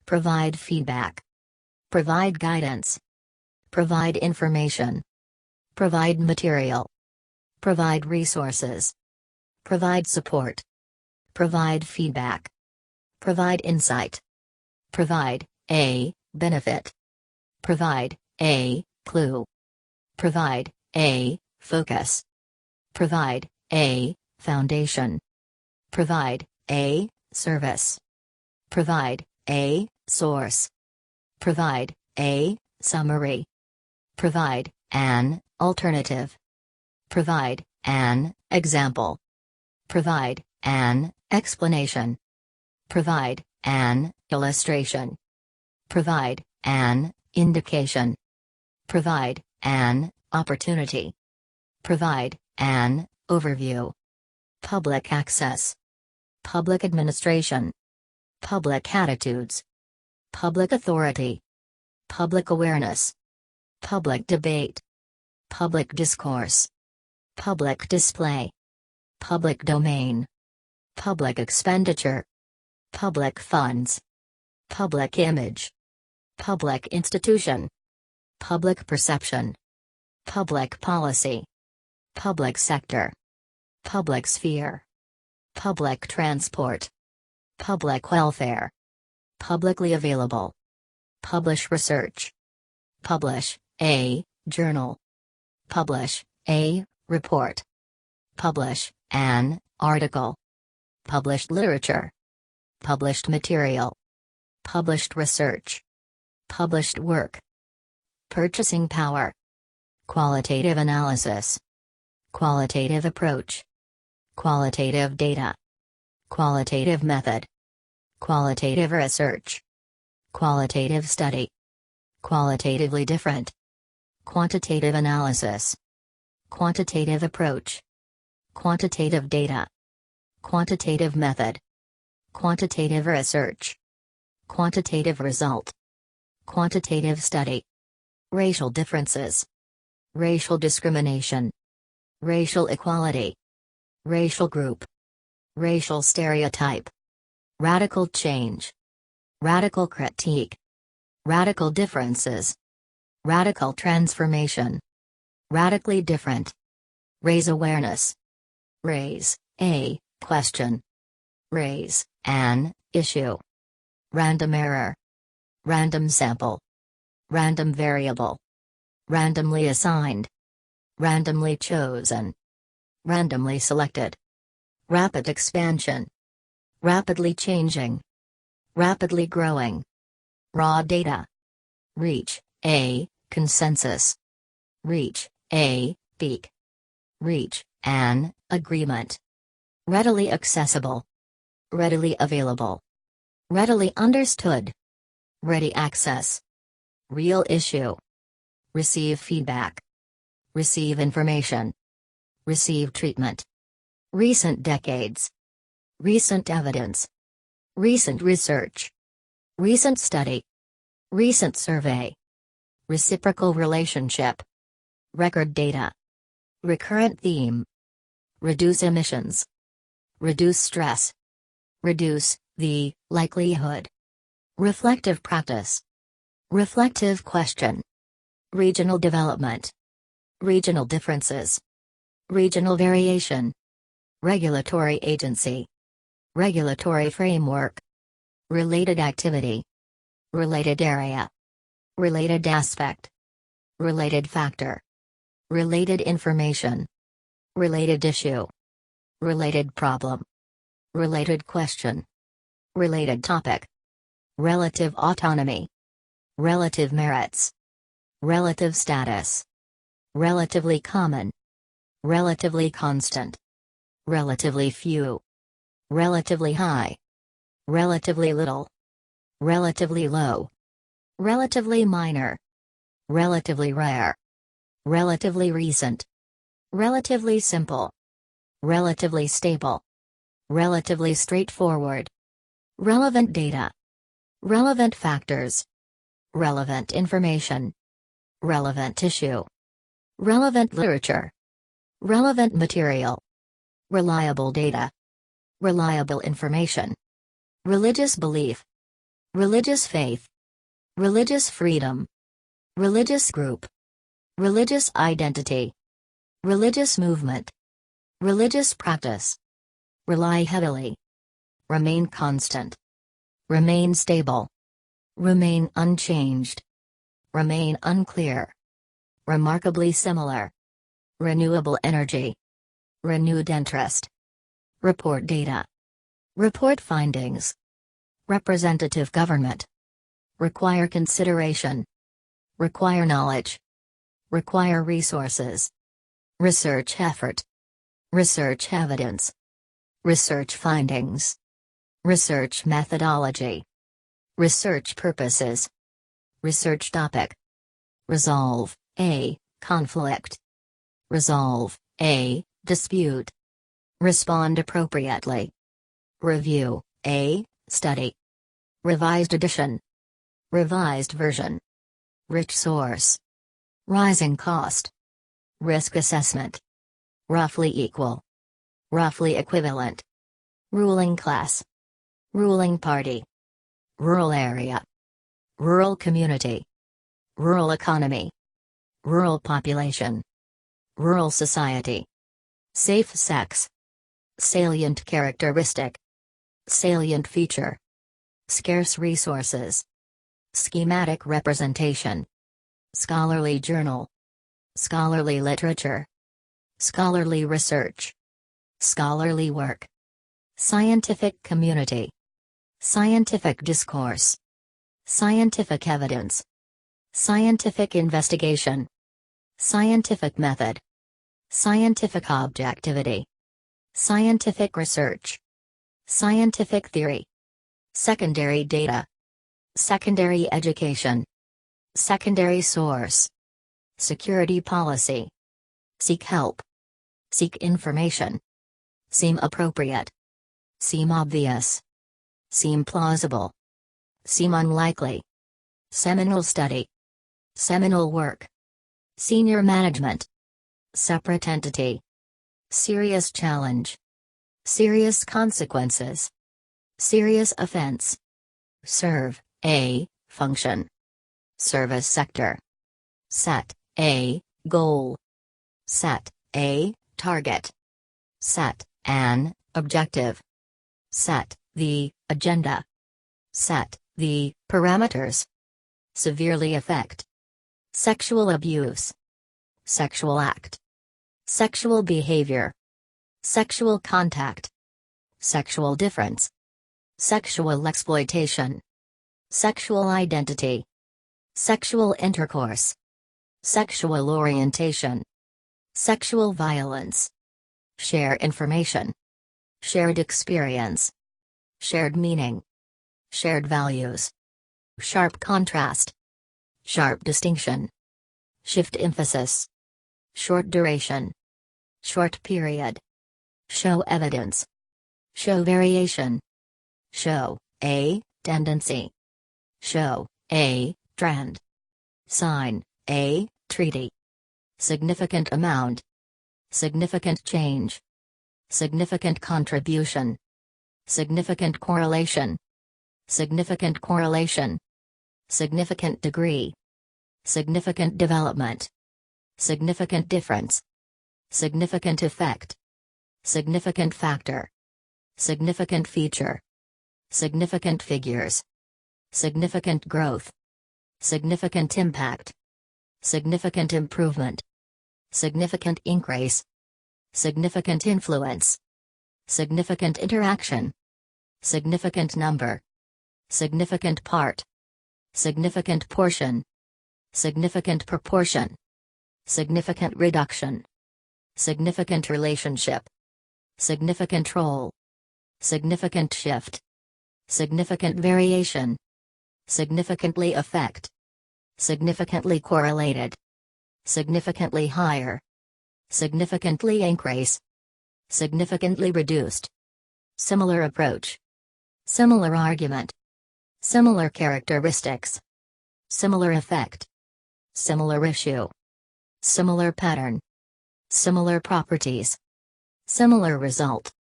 Provide feedback. Provide guidance. Provide information. Provide material. Provide resources. Provide support. Provide feedback. Provide insight. Provide a benefit. Provide a clue. Provide a focus. Provide a foundation. Provide a service. Provide a source. Provide a summary. Provide an alternative. Provide an example. Provide an explanation. Provide an illustration. Provide an indication. Provide an opportunity. Provide an overview. Public access. Public administration. Public attitudes. Public authority. Public awareness. Public debate. Public discourse. Public display. Public domain. Public expenditure. Public funds. Public image. Public institution. Public perception. Public policy. Public sector. Public sphere. Public transport. Public welfare. Publicly available. Publish research. Publish a journal. Publish a report. Publish an article. Published literature. Published material. Published research. Published work. Purchasing power. Qualitative analysis. Qualitative approach. Qualitative data. Qualitative method. Qualitative research. Qualitative study. Qualitatively different. Quantitative analysis. Quantitative approach. Quantitative data. Quantitative method. Quantitative research. Quantitative result. Quantitative study. Racial differences. Racial discrimination. Racial equality. Racial group. Racial stereotype. Radical change. Radical critique. Radical differences. Radical transformation. Radically different. Raise awareness. Raise a question. Raise an issue. Random error. Random sample. Random variable. Randomly assigned. Randomly chosen. Randomly selected. Rapid expansion. Rapidly changing. Rapidly growing. Raw data. Reach a consensus. Reach a peak. Reach an agreement. Readily accessible. Readily available. Readily understood. Ready access. Real issue. Receive feedback. Receive information. Receive treatment. Recent decades. Recent evidence. Recent research. Recent study. Recent survey. Reciprocal relationship. Record data. Recurrent theme. Reduce emissions. Reduce stress. Reduce the likelihood. Reflective practice. Reflective question. Regional development. Regional differences. Regional variation. Regulatory agency. Regulatory framework. Related activity. Related area. Related aspect. Related factor. Related information. Related issue. Related problem. Related question. Related topic. Relative autonomy. Relative merits. Relative status. Relatively common. Relatively constant. Relatively few. Relatively high. Relatively little. Relatively low. Relatively minor. Relatively rare. Relatively recent. Relatively simple. Relatively stable. Relatively straightforward. Relevant data. Relevant factors. Relevant information. Relevant issue. Relevant literature. Relevant material. Reliable data. Reliable information. Religious belief. religious faith, religious freedom, religious group, religious identity, religious movement, religious practice, rely heavily, remain constant, remain stable, remain unchanged, remain unclear, remarkably similar, renewable energy, renewed interest, report data, report findings, representative government, require consideration, require knowledge, require resources, research effort, research evidence, research findings, research methodology, research purposes, research topic, resolve a conflict, resolve a dispute, respond appropriately, review a study, revised edition, revised version, rich source, rising cost, risk assessment, roughly equal, roughly equivalent, ruling class, ruling party, rural area, rural community, rural economy, rural population, rural society, safe sex, salient characteristic, salient feature, scarce resources, schematic representation, scholarly journal, scholarly literature, scholarly research, scholarly work, scientific community, scientific discourse, scientific evidence, scientific investigation, scientific method, scientific objectivity, scientific research, scientific theory, secondary data, secondary education, secondary source, security policy, seek help, seek information, seem appropriate, seem obvious, seem plausible, seem unlikely, seminal study, seminal work, senior management, separate entity, serious challenge, serious consequences, serious offense, serve a function, service sector, set a goal, set a target, set an objective, set the agenda, set the parameters, severely affect, sexual abuse, sexual act, sexual behavior, sexual contact, sexual difference, sexual exploitation, sexual identity, sexual intercourse, sexual orientation, sexual violence, share information, shared experience, shared meaning, shared values, sharp contrast, sharp distinction, shift emphasis, short duration, short period, show evidence, show variation, show a tendency, show a trend, sign a treaty, significant amount, significant change, significant contribution, significant correlation, significant correlation, significant degree, significant development, significant difference, significant effect, significant factor, significant feature, significant figures, significant growth, significant impact, significant improvement, significant increase, significant influence, significant interaction, significant number, significant part, significant portion, significant proportion, significant reduction, significant relationship, significant role, significant shift, significant variation, significantly affect, significantly correlated, significantly higher, significantly increase, significantly reduced, similar approach, similar argument, similar characteristics, similar effect, similar issue, similar pattern, similar properties, similar result,